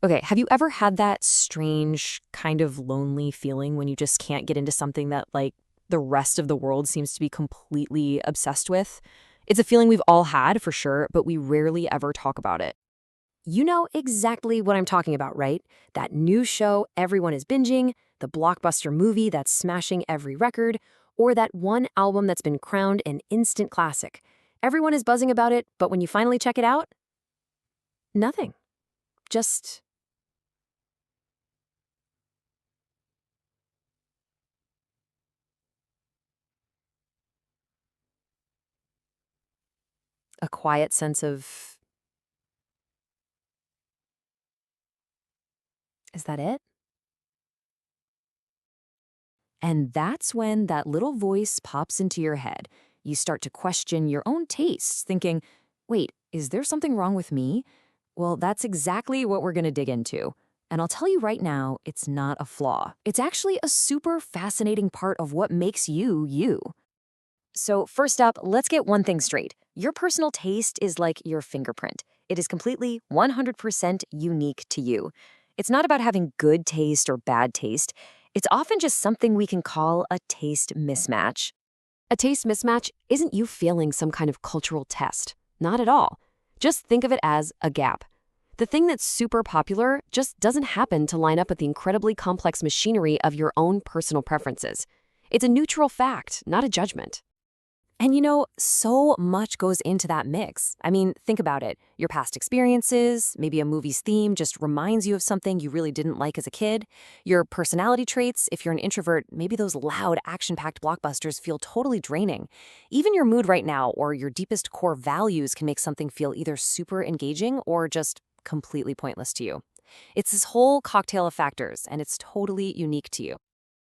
Okay, have you ever had that strange, kind of lonely feeling when you just can't get into something that, the rest of the world seems to be completely obsessed with? It's a feeling we've all had, for sure, but we rarely ever talk about it. You know exactly what I'm talking about, right? That new show everyone is binging, the blockbuster movie that's smashing every record, or that one album that's been crowned an instant classic. Everyone is buzzing about it, but when you finally check it out, nothing. Just a quiet sense of, is that it? And that's when that little voice pops into your head. You start to question your own tastes, thinking, wait, is there something wrong with me? Well, that's exactly what we're going to dig into. And I'll tell you right now, it's not a flaw. It's actually a super fascinating part of what makes you, you. So, first up, let's get one thing straight. Your personal taste is like your fingerprint. It is completely 100% unique to you. It's not about having good taste or bad taste. It's often just something we can call a taste mismatch. A taste mismatch isn't you failing some kind of cultural test. Not at all. Just think of it as a gap. The thing that's super popular just doesn't happen to line up with the incredibly complex machinery of your own personal preferences. It's a neutral fact, not a judgment. And so much goes into that mix. I mean, think about it. Your past experiences, maybe a movie's theme just reminds you of something you really didn't like as a kid. Your personality traits, if you're an introvert, maybe those loud, action-packed blockbusters feel totally draining. Even your mood right now or your deepest core values can make something feel either super engaging or just completely pointless to you. It's this whole cocktail of factors, and it's totally unique to you.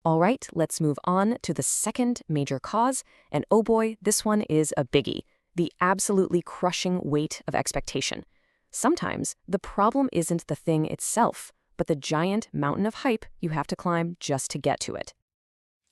All right, let's move on to the second major cause, and oh boy, this one is a biggie, the absolutely crushing weight of expectation. Sometimes the problem isn't the thing itself, but the giant mountain of hype you have to climb just to get to it.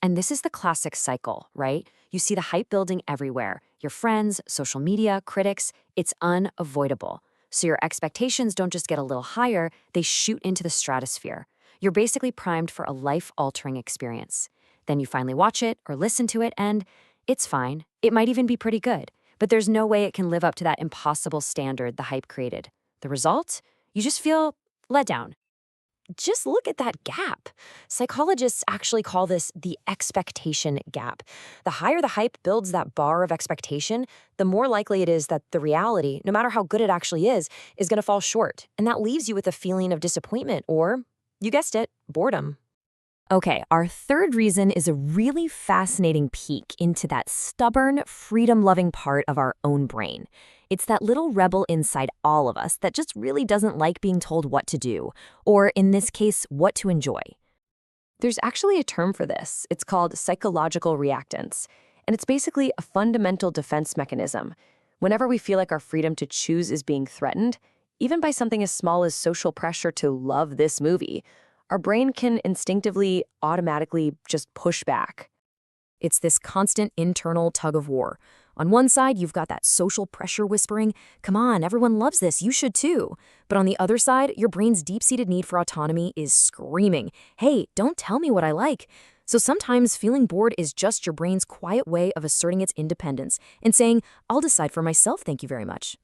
And this is the classic cycle, right? You see the hype building everywhere. Your friends, social media, critics, it's unavoidable. So your expectations don't just get a little higher, they shoot into the stratosphere. You're basically primed for a life-altering experience. Then you finally watch it or listen to it, and it's fine. It might even be pretty good, but there's no way it can live up to that impossible standard the hype created. The result? You just feel let down. Just look at that gap. Psychologists actually call this the expectation gap. The higher the hype builds that bar of expectation, the more likely it is that the reality, no matter how good it actually is going to fall short. And that leaves you with a feeling of disappointment or, you guessed it, boredom. Okay, our third reason is a really fascinating peek into that stubborn, freedom-loving part of our own brain. It's that little rebel inside all of us that just really doesn't like being told what to do, or in this case, what to enjoy. There's actually a term for this. It's called psychological reactance, and it's basically a fundamental defense mechanism. Whenever we feel like our freedom to choose is being threatened, even by something as small as social pressure to love this movie, our brain can instinctively, automatically just push back. It's this constant internal tug of war. On one side, you've got that social pressure whispering, come on, everyone loves this, you should too. But on the other side, your brain's deep-seated need for autonomy is screaming, hey, don't tell me what I like. So sometimes feeling bored is just your brain's quiet way of asserting its independence and saying, I'll decide for myself, thank you very much.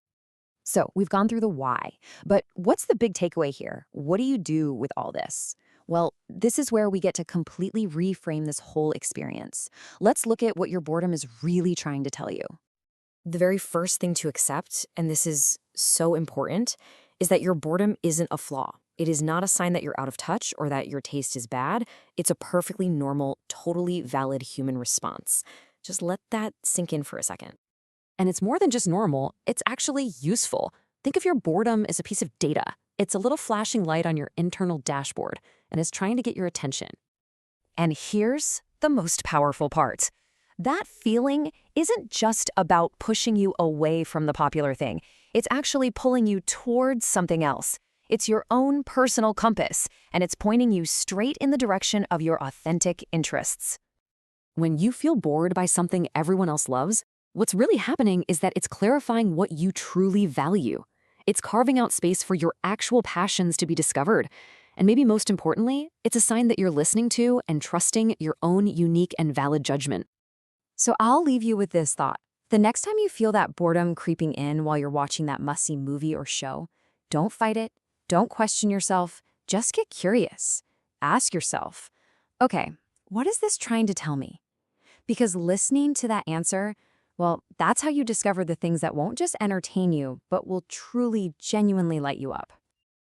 So we've gone through the why, but what's the big takeaway here? What do you do with all this? Well, this is where we get to completely reframe this whole experience. Let's look at what your boredom is really trying to tell you. The very first thing to accept, and this is so important, is that your boredom isn't a flaw. It is not a sign that you're out of touch or that your taste is bad. It's a perfectly normal, totally valid human response. Just let that sink in for a second. And it's more than just normal, it's actually useful. Think of your boredom as a piece of data. It's a little flashing light on your internal dashboard, and it's trying to get your attention. And here's the most powerful part. That feeling isn't just about pushing you away from the popular thing. It's actually pulling you towards something else. It's your own personal compass, and it's pointing you straight in the direction of your authentic interests. When you feel bored by something everyone else loves, what's really happening is that it's clarifying what you truly value. It's carving out space for your actual passions to be discovered. And maybe most importantly, it's a sign that you're listening to and trusting your own unique and valid judgment. So I'll leave you with this thought. The next time you feel that boredom creeping in while you're watching that must-see movie or show, don't fight it, don't question yourself, just get curious. Ask yourself, okay, what is this trying to tell me? Because listening to that answer, well, that's how you discover the things that won't just entertain you, but will truly, genuinely light you up.